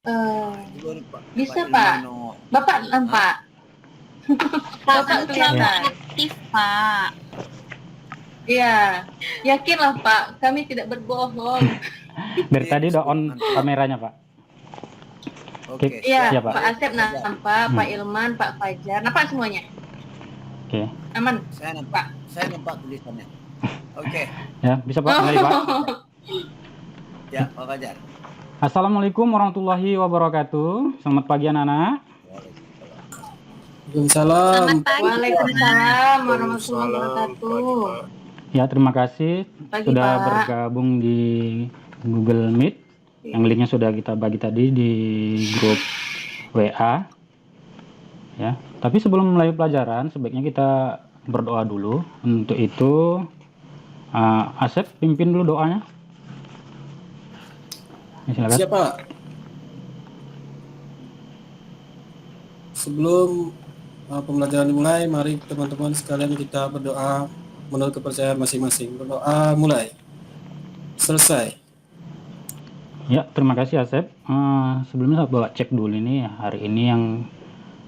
Eh, Juga nih Pak bisa Pak. Ilman no. Bapak nampak. Pak Bapak kan terlalu kelihatan. aktif, Pak. Iya, yakinlah Pak, kami tidak berbohong. Dari tadi udah on Mantap. kameranya, Pak. Oke, Iya, siap, Pak. Pak Asep nampak, Pak Ilman, Pak Fajar, nampak semuanya. Oke. Aman. Saya nampak tulisannya. Oke. Ya, bisa Pak, kembali Pak. Ya, Pak Fajar. Assalamualaikum warahmatullahi wabarakatuh. Selamat pagi anak-anak. Waalaikumsalam. Selamat pagi. Waalaikumsalam warahmatullahi wabarakatuh. Ya, terima kasih Pagi, sudah Pak. bergabung di Google Meet. Yang linknya sudah kita bagi tadi di grup WA. Ya, tapi sebelum mulai pelajaran, sebaiknya kita berdoa dulu. Untuk itu, Asep pimpin dulu doanya. Ya, silakan. Siap, Pak. Sebelum pembelajaran dimulai, mari teman-teman sekalian kita berdoa menurut kepercayaan masing-masing. Berdoa mulai. Selesai. Ya, terima kasih Asep. Sebelumnya saya bawa cek dulu ini hari ini yang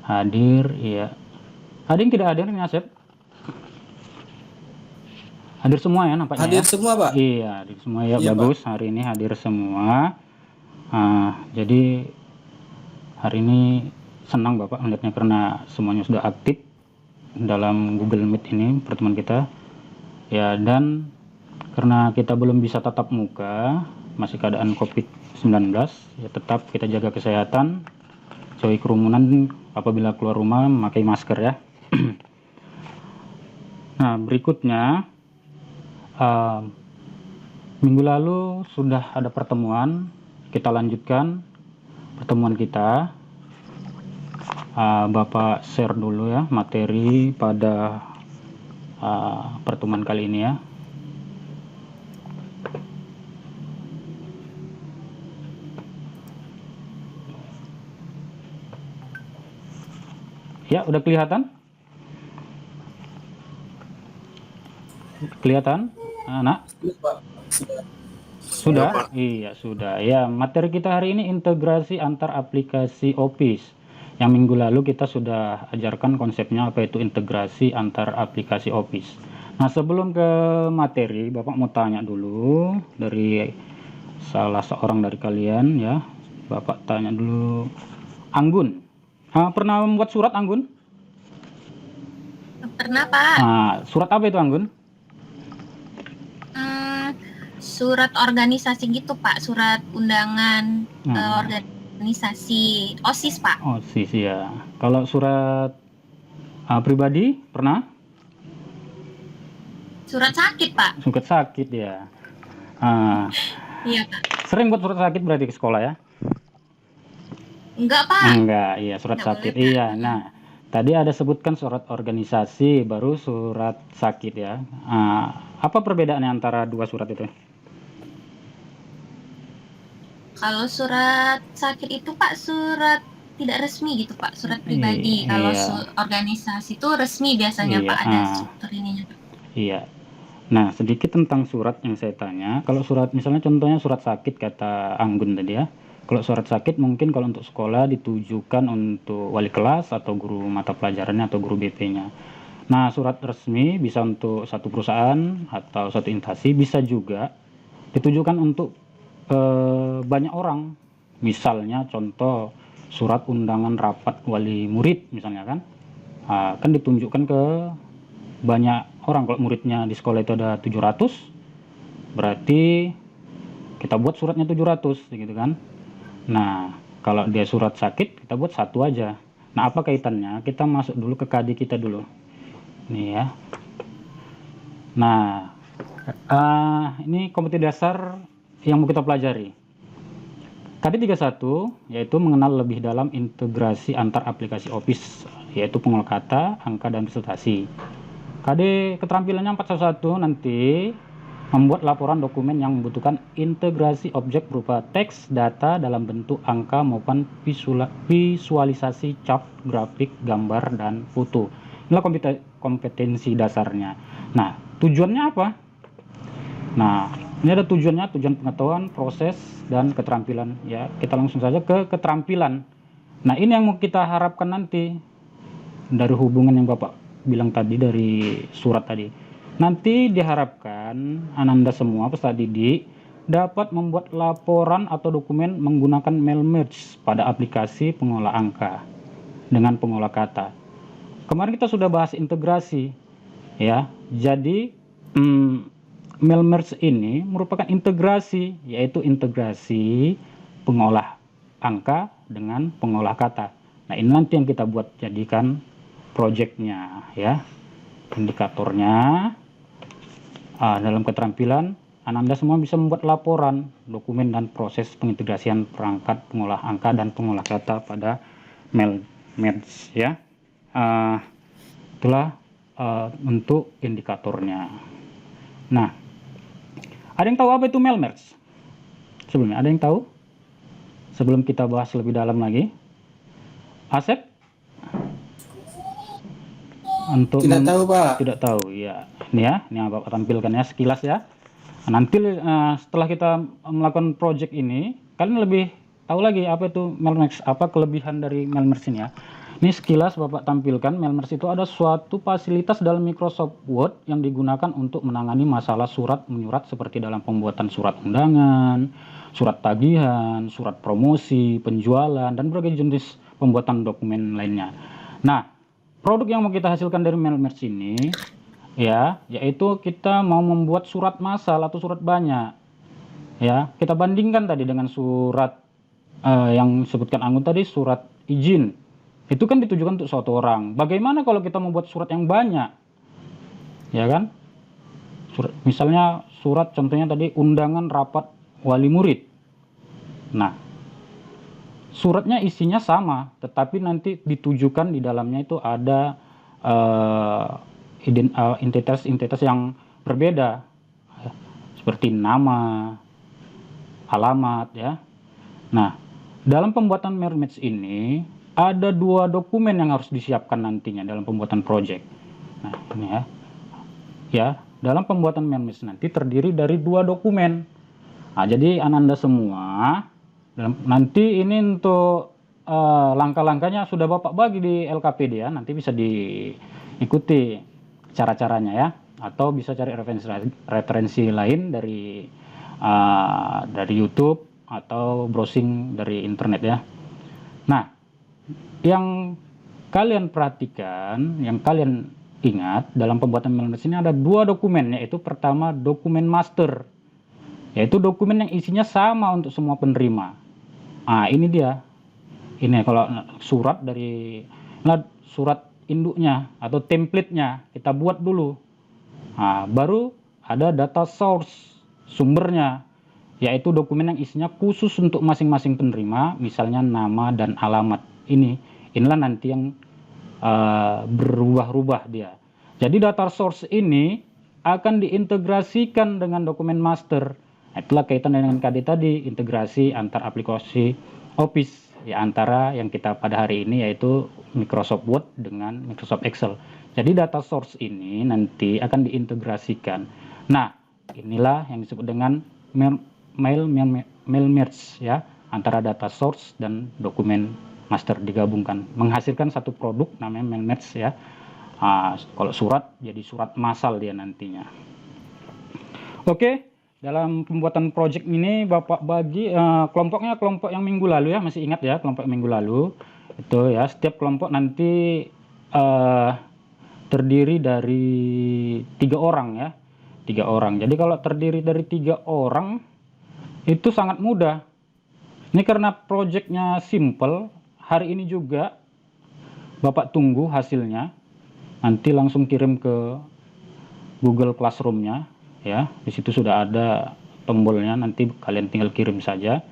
hadir. Ya, ada yang tidak hadir nih Asep? Hadir semua ya nampaknya. Hadir ya? semua, Pak? Iya, hadir semua ya. Iya, Bagus, Pak. Hari ini hadir semua. Jadi hari ini senang Bapak melihatnya karena semuanya sudah aktif dalam Google Meet ini pertemuan kita. Ya, dan karena kita belum bisa tatap muka, masih keadaan COVID-19, ya tetap kita jaga kesehatan, jauhi kerumunan, apabila keluar rumah memakai masker ya. Nah, berikutnya minggu lalu sudah ada pertemuan, kita lanjutkan pertemuan kita. Bapak share dulu ya materi pada pertemuan kali ini ya. Ya, udah kelihatan? Kelihatan, anak? Sudah? Iya, sudah. Ya, materi kita hari ini integrasi antar aplikasi Office. Yang minggu lalu kita sudah ajarkan konsepnya apa itu integrasi antar aplikasi Office. Nah, sebelum ke materi, Bapak mau tanya dulu dari salah seorang dari kalian ya. Bapak tanya dulu. Anggun. Pernah membuat surat Anggun? Pernah, Pak. Surat apa itu Anggun? Surat organisasi gitu, Pak. Surat undangan organisasi OSIS, Pak. OSIS ya. Kalau surat pribadi pernah? Surat sakit, Pak. Surat sakit ya. Iya, Pak. Sering buat surat sakit berarti ke sekolah ya? Enggak, Pak. Enggak, iya surat Enggak sakit. boleh, Pak. Iya. Nah, tadi ada sebutkan surat organisasi baru surat sakit ya. Apa perbedaannya antara dua surat itu? Kalau surat sakit itu, Pak, surat tidak resmi gitu, Pak, surat pribadi. Iya. Kalau organisasi itu resmi biasanya, Iya, Pak, ada struktur ininya. Iya. Nah, sedikit tentang surat yang saya tanya. Kalau surat, misalnya contohnya surat sakit kata Anggun tadi ya. Kalau surat sakit mungkin kalau untuk sekolah ditujukan untuk wali kelas atau guru mata pelajarannya atau guru BP-nya. Nah, surat resmi bisa untuk satu perusahaan atau satu instansi, bisa juga ditujukan untuk banyak orang. Misalnya contoh surat undangan rapat wali murid misalnya kan. Kan ditunjukkan ke banyak orang. Kalau muridnya di sekolah itu ada 700, berarti kita buat suratnya 700 gitu kan. Nah, kalau dia surat sakit kita buat satu aja. Nah, apa kaitannya? Kita masuk dulu ke KD kita dulu nih ya. Nah, ini kompetensi dasar yang mau kita pelajari. KD 31 yaitu mengenal lebih dalam integrasi antar aplikasi Office, yaitu pengolah kata, angka, dan presentasi. KD keterampilannya 411 nanti membuat laporan dokumen yang membutuhkan integrasi objek berupa teks, data dalam bentuk angka maupun visualisasi chart, grafik, gambar, dan foto. Inilah kompetensi dasarnya. Nah, tujuannya apa? Nah, Ini ada tujuannya, tujuan pengetahuan, proses, dan keterampilan. Ya, kita langsung saja ke keterampilan. Nah, ini yang mau kita harapkan nanti dari hubungan yang Bapak bilang tadi dari surat tadi. Nanti diharapkan Ananda semua peserta didik dapat membuat laporan atau dokumen menggunakan mail merge pada aplikasi pengolah angka dengan pengolah kata. Kemarin kita sudah bahas integrasi, ya. Jadi mail merge ini merupakan integrasi, yaitu integrasi pengolah angka dengan pengolah kata. Nah, ini nanti yang kita buat jadikan projectnya, ya, indikatornya. Dalam keterampilan Ananda semua bisa membuat laporan, dokumen, dan proses pengintegrasian perangkat pengolah angka dan pengolah kata pada mail merge, ya. Itulah untuk indikatornya. Nah, ada yang tahu apa itu mail merge? Sebelumnya, ada yang tahu? Sebelum kita bahas lebih dalam lagi. Asep? Untuk Tidak tahu, Pak. Tidak tahu, ya. Ini ya, ini yang Bapak tampilkan ya sekilas ya. Nanti setelah kita melakukan project ini, kalian lebih tahu lagi apa itu mail merge, apa kelebihan dari mail merge ini ya. Ini sekilas Bapak tampilkan, mail merge itu ada suatu fasilitas dalam Microsoft Word yang digunakan untuk menangani masalah surat menyurat seperti dalam pembuatan surat undangan, surat tagihan, surat promosi, penjualan, dan berbagai jenis pembuatan dokumen lainnya. Nah, produk yang mau kita hasilkan dari mail merge ini, ya, yaitu kita mau membuat surat massal atau surat banyak. Ya, kita bandingkan tadi dengan surat yang disebutkan Anggun tadi, surat izin. Itu kan ditujukan untuk suatu orang. Bagaimana kalau kita membuat surat yang banyak? Ya kan? Misalnya surat contohnya tadi undangan rapat wali murid. Nah, suratnya isinya sama, tetapi nanti ditujukan di dalamnya itu ada identitas yang berbeda, seperti nama, alamat, ya. Nah, dalam pembuatan mail merge ini ada 2 dokumen yang harus disiapkan nantinya dalam pembuatan project. Nah, ini ya. Ya, dalam pembuatan mail merge nanti terdiri dari 2 dokumen. Nah, jadi Ananda semua nanti ini untuk langkah-langkahnya sudah Bapak bagi di LKPD ya, nanti bisa diikuti cara-caranya ya, atau bisa cari referensi lain dari YouTube atau browsing dari internet ya. Nah, yang kalian perhatikan, yang kalian ingat dalam pembuatan mail merge ini ada 2 dokumen, yaitu pertama dokumen master, yaitu dokumen yang isinya sama untuk semua penerima. Nah, ini dia. Ini kalau surat dari surat induknya atau template-nya kita buat dulu. Nah, baru ada data source, sumbernya, yaitu dokumen yang isinya khusus untuk masing-masing penerima, misalnya nama dan alamat. Inilah nanti yang berubah-ubah dia. Jadi data source ini akan diintegrasikan dengan dokumen master. Nah, itulah kaitan dengan KD tadi, integrasi antar aplikasi Office, ya, antara yang kita pada hari ini yaitu Microsoft Word dengan Microsoft Excel. Jadi data source ini nanti akan diintegrasikan. Nah, inilah yang disebut dengan mail merge ya, antara data source dan dokumen master digabungkan, menghasilkan satu produk namanya mail merge ya. Kalau surat jadi surat massal dia nantinya. Oke, dalam pembuatan project ini Bapak bagi kelompoknya kelompok yang minggu lalu ya, masih ingat ya kelompok minggu lalu itu ya. Setiap kelompok nanti terdiri dari 3 orang ya, 3 orang. Jadi kalau terdiri dari 3 orang itu sangat mudah. Ini karena projectnya simple. Hari ini juga Bapak tunggu hasilnya, nanti langsung kirim ke Google Classroom-nya ya. Di situ sudah ada tombolnya, nanti kalian tinggal kirim saja.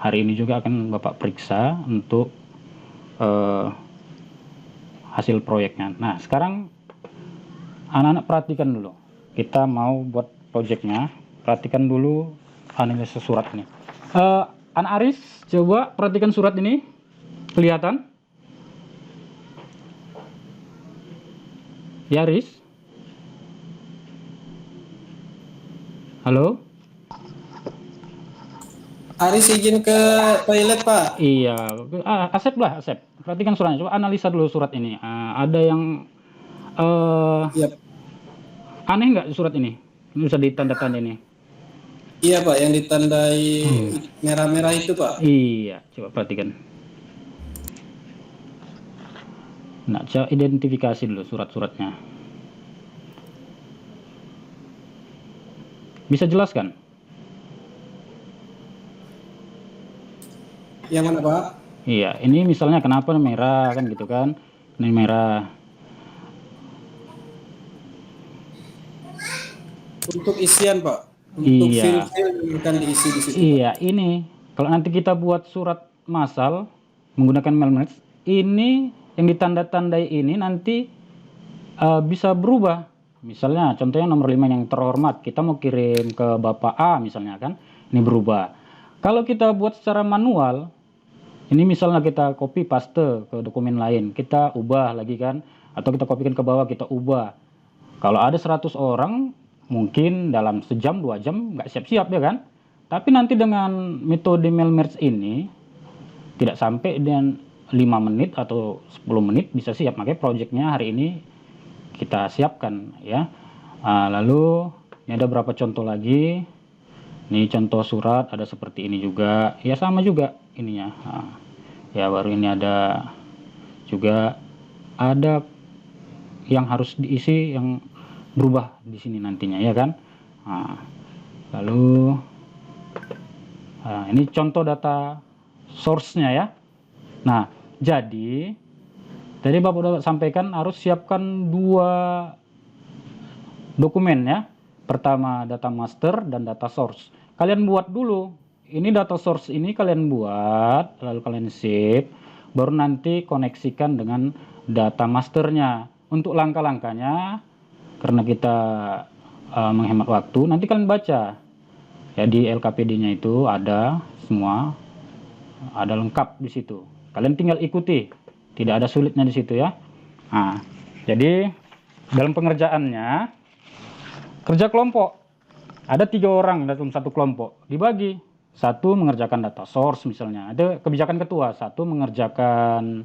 Hari ini juga akan Bapak periksa untuk hasil proyeknya. Nah, sekarang anak-anak perhatikan dulu. Kita mau buat proyeknya. Perhatikan dulu analisis surat ini. Anak Aris, coba perhatikan surat ini. Kelihatan? Ya, Aris? Halo? Aris izin ke toilet, Pak. Iya, Asep lah, Asep. Perhatikan suratnya. Coba analisa dulu surat ini. Ada yang Iya, aneh nggak surat ini? Ini bisa ditanda-tanda ini. iya Pak, yang ditandai merah-merah itu Pak. Iya, coba perhatikan. Nah, coba identifikasi dulu surat-suratnya. Bisa jelaskan? Yang mana Pak? Iya, ini misalnya kenapa merah kan gitu kan? Ini merah. Untuk isian Pak. Untuk Iya. fil-fil yang akan diisi di situ. Iya, ini kalau nanti kita buat surat massal menggunakan mailbox, ini yang ditanda-tandai ini nanti bisa berubah. Misalnya contohnya nomor 5 yang terhormat, kita mau kirim ke Bapak A misalnya kan, ini berubah. Kalau kita buat secara manual, ini misalnya kita copy paste ke dokumen lain, kita ubah lagi kan, atau kita kopikan ke bawah, kita ubah. Kalau ada 100 orang, mungkin dalam sejam 2 jam nggak siap-siap ya kan. Tapi nanti dengan metode mail merge ini tidak sampai dengan 5 menit atau 10 menit bisa siap. Makanya projectnya hari ini kita siapkan ya. Lalu ini ada beberapa contoh lagi. Ini contoh surat ada seperti ini juga. Ya sama juga ininya. Ya baru ini ada juga ada yang harus diisi yang berubah di sini nantinya ya kan. Lalu ini contoh data source-nya ya. Nah, jadi tadi Bapak udah sampaikan harus siapkan 2 dokumen ya. Pertama data master dan data source. Kalian buat dulu. Ini data source ini kalian buat, lalu kalian save, baru nanti koneksikan dengan data masternya. Untuk langkah-langkahnya, karena kita menghemat waktu, nanti kalian baca. Ya di LKPD-nya itu ada semua, ada lengkap di situ. Kalian tinggal ikuti, tidak ada sulitnya di situ ya. Nah, jadi dalam pengerjaannya, kerja kelompok. Ada 3 orang dalam satu kelompok, dibagi. 1 mengerjakan data source misalnya. Ada kebijakan ketua, 1 mengerjakan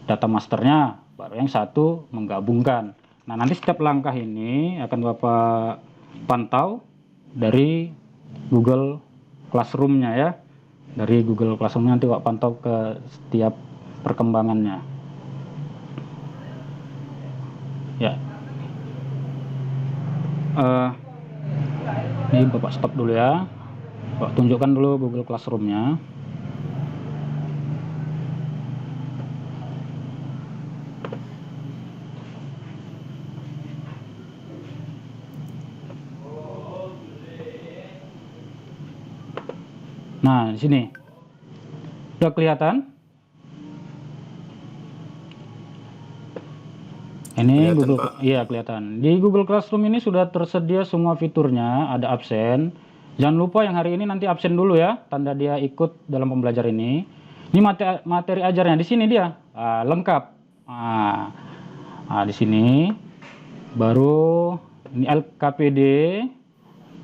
data masternya, baru yang 1 menggabungkan. Nah, nanti setiap langkah ini akan Bapak pantau dari Google Classroom-nya ya. Dari Google Classroom nanti Bapak pantau ke setiap perkembangannya. Ya. Ini Bapak stop dulu ya. Bapak tunjukkan dulu Google Classroom-nya. Nah, di sini udah kelihatan. Ini Kelihatan, Google, Pak. iya kelihatan. Di Google Classroom ini sudah tersedia semua fiturnya, ada absen. Jangan lupa yang hari ini nanti absen dulu ya, tanda dia ikut dalam pembelajaran ini. Ini materi ajarnya di sini dia, lengkap. Di sini baru ini LKPD,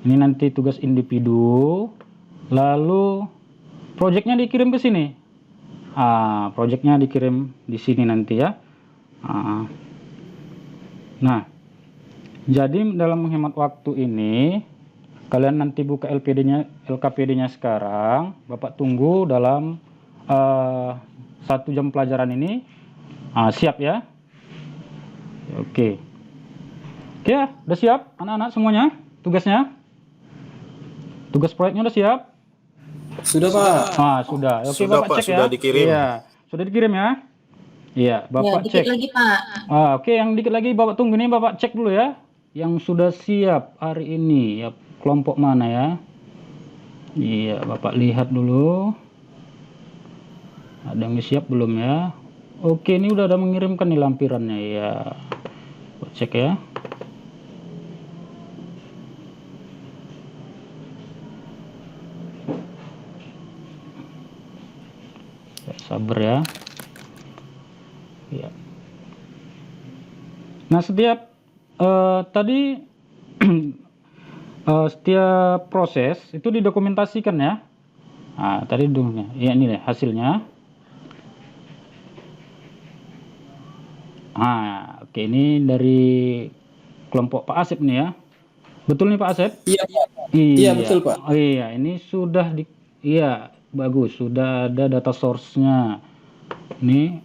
ini nanti tugas individu, lalu projectnya dikirim ke sini. Projectnya dikirim di sini nanti ya. Nah, jadi dalam menghemat waktu ini, kalian nanti buka LKPD-nya sekarang, Bapak tunggu dalam 1 jam pelajaran ini, siap ya? Oke. Oke ya, udah siap anak-anak semuanya tugasnya? Tugas proyeknya udah siap? Sudah Pak. Sudah. Oke, Sudah, Bapak Pak, cek sudah ya. dikirim. Iya, sudah dikirim ya? Iya, Ya, Bapak dikit cek. lagi Pak. Oke, yang dikit lagi Bapak tunggu nih, Bapak cek dulu ya. Yang sudah siap hari ini, ya kelompok mana ya? Iya, Bapak lihat dulu. Ada yang siap belum ya? Oke, ini udah ada mengirimkan nih lampirannya ya. Bapak cek ya. Sabar ya. Ya. Nah, setiap tadi Setiap proses itu didokumentasikan ya. Nah, tadi dulu ya, ini deh hasilnya. Nah, oke, ini dari kelompok Pak Asep nih ya. Betul nih Pak Asep? Iya, Pak. Iya. Iya, betul, Pak. Oh iya, ini sudah iya, bagus, sudah ada data source-nya. Ini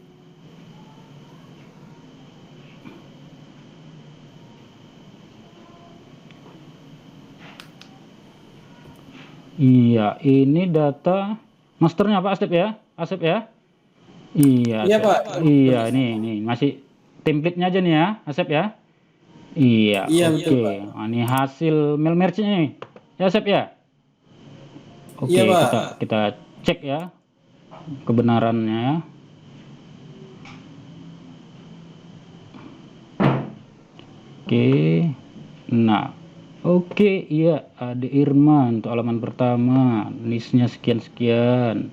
iya, ini data masternya Pak Asep ya? Asep ya? Iya, Iya, Pak. Iya, ini masih template-nya aja nih ya, Asep ya? Iya, Iya, oke. betul, Pak. Nah, ini hasil mail merge-nya nih. Ya, Asep ya? Oke, Iya, Pak. kita cek ya kebenarannya ya. Oke. Nah, oke, iya, ada Irma untuk halaman pertama, listnya sekian-sekian.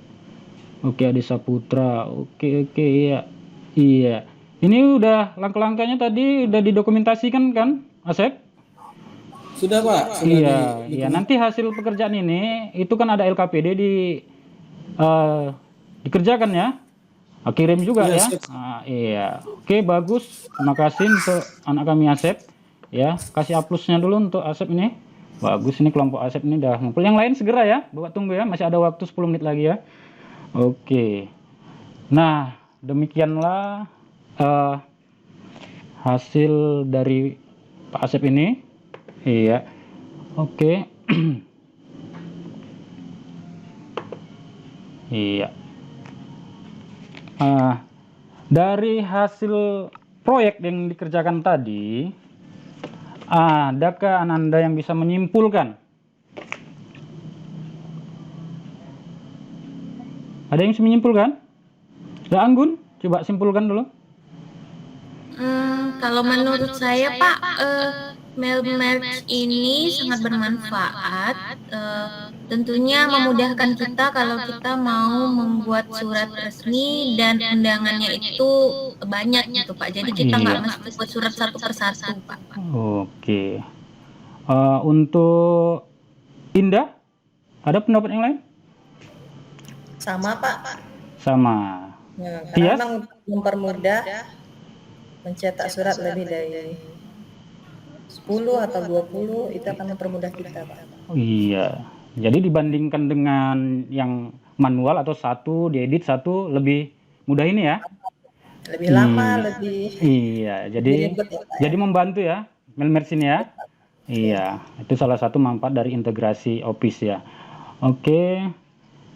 Oke, Adi Saputra. Oke, iya. Iya. Ini udah langkah-langkahnya tadi udah didokumentasikan kan, Asep? Sudah, Pak. Sudah Iya. Nanti hasil pekerjaan ini itu kan ada LKPD dikerjakan ya. Kirim juga Iya, ya. siap. Iya. Oke, bagus. Terima kasih untuk anak kami Asep. Ya, kasih aplausnya dulu untuk Asep ini. Bagus, ini kelompok Asep ini udah ngumpul. Yang lain segera ya, buat tunggu ya. Masih ada waktu 10 menit lagi ya. Oke. Nah, demikianlah hasil dari Pak Asep ini. Iya. Oke. Iya. Dari hasil proyek yang dikerjakan tadi, adakah Anda yang bisa menyimpulkan? Ada yang bisa menyimpulkan? Ya, Anggun, coba simpulkan dulu. Kalau menurut saya Pak, mail merge ini sangat bermanfaat. Tentunya memudahkan kita kalau kita mau membuat surat resmi dan undangannya itu banyak gitu Pak. Jadi kita nggak mesti buat surat satu persatu Pak. Oke. Untuk Indah, ada pendapat yang lain? Sama Pak. Sama. Ya, Tias? karena memang mempermudah mencetak surat lebih dari 10 atau 20 itu akan mempermudah kita Pak. Oh, iya. Jadi dibandingkan dengan yang manual atau satu diedit satu lebih mudah ini ya? Lebih lama, lebih Iya, jadi ribet ya, Pak. jadi membantu ya mail merge ini ya. Iya, itu salah satu manfaat dari integrasi Office ya. Oke,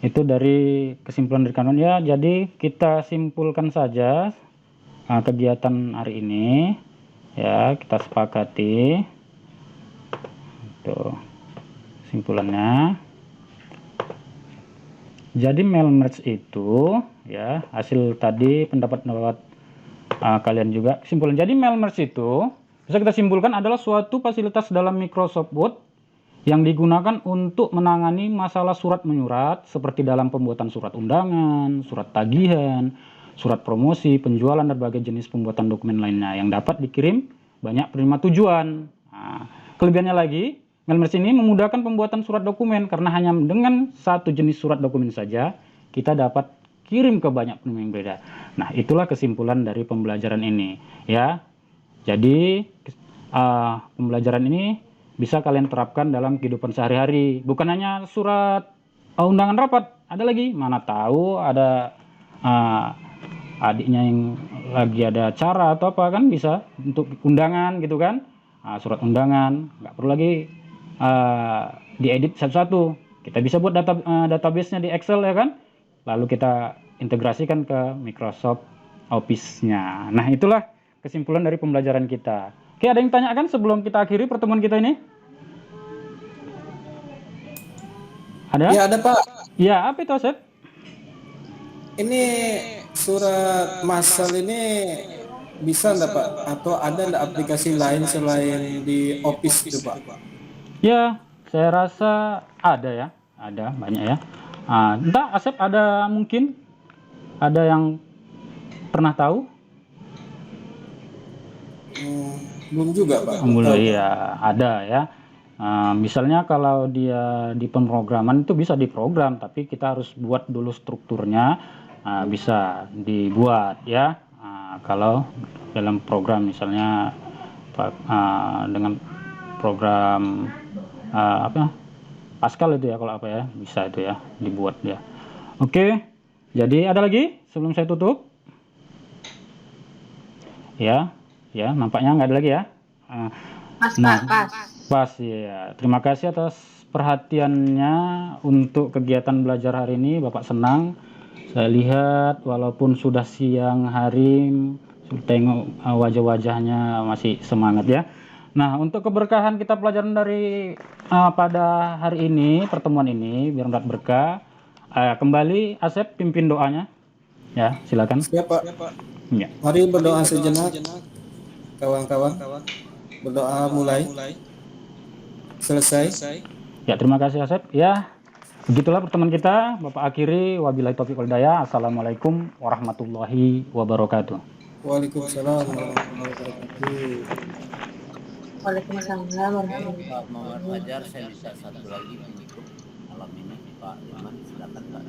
itu dari kesimpulan dari kanon ya. Jadi kita simpulkan saja kegiatan hari ini ya, kita sepakati. Tuh simpulannya. Jadi mail merge itu ya, hasil tadi pendapat-pendapat kalian juga kesimpulan. Jadi mail merge itu bisa kita simpulkan adalah suatu fasilitas dalam Microsoft Word yang digunakan untuk menangani masalah surat menyurat seperti dalam pembuatan surat undangan, surat tagihan, surat promosi, penjualan, dan berbagai jenis pembuatan dokumen lainnya yang dapat dikirim banyak penerima tujuan. Nah, kelebihannya lagi, mail merge ini memudahkan pembuatan surat dokumen karena hanya dengan satu jenis surat dokumen saja kita dapat kirim ke banyak penerima yang berbeda. Nah, itulah kesimpulan dari pembelajaran ini ya. Jadi pembelajaran ini bisa kalian terapkan dalam kehidupan sehari-hari. Bukan hanya surat undangan rapat, ada lagi. Mana tahu ada adiknya yang lagi ada acara atau apa, kan bisa untuk undangan gitu kan. Surat undangan, nggak perlu lagi diedit satu-satu. Kita bisa buat database-nya di Excel ya kan. Lalu kita integrasikan ke Microsoft Office-nya. Nah, itulah kesimpulan dari pembelajaran kita. Oke, ada yang tanyakan sebelum kita akhiri pertemuan kita ini? Ada? Ya, ada Pak. Ya, apa itu Asep? Ini surat masal ini bisa enggak Pak? Atau ada enggak aplikasi lain selain di Office itu Pak? Ya, saya rasa ada ya. Ada, banyak ya. Entah Asep ada mungkin? Ada yang pernah tahu? Belum juga Pak. Mulai ya, ada ya. Misalnya kalau dia di pemrograman itu bisa diprogram, tapi kita harus buat dulu strukturnya. Bisa dibuat ya. Kalau dalam program misalnya dengan program Pascal itu ya, kalau apa ya, bisa itu ya dibuat ya. Oke, jadi ada lagi sebelum saya tutup? Ya, nampaknya nggak ada lagi ya. Pas, Nah, pas. Pas ya. Terima kasih atas perhatiannya untuk kegiatan belajar hari ini. Bapak senang. Saya lihat walaupun sudah siang hari, tengok wajah-wajahnya masih semangat ya. Nah, untuk keberkahan kita pelajaran dari pada hari ini, pertemuan ini, biar mendapat berkah. Kembali Asep pimpin doanya. Ya, silakan. Siap Pak. Ya. Mari berdoa sejenak, kawan-kawan. Berdoa mulai. Selesai. Ya, terima kasih Asep. Ya, begitulah pertemuan kita. Bapak akhiri, wabillahi taufiq wal hidayah. Assalamualaikum warahmatullahi wabarakatuh. Waalaikumsalam warahmatullahi wabarakatuh. Waalaikumsalam warahmatullahi Pak Muhammad Fajar, saya minta satu lagi penutup malam ini, Pak Iman, silakan Pak.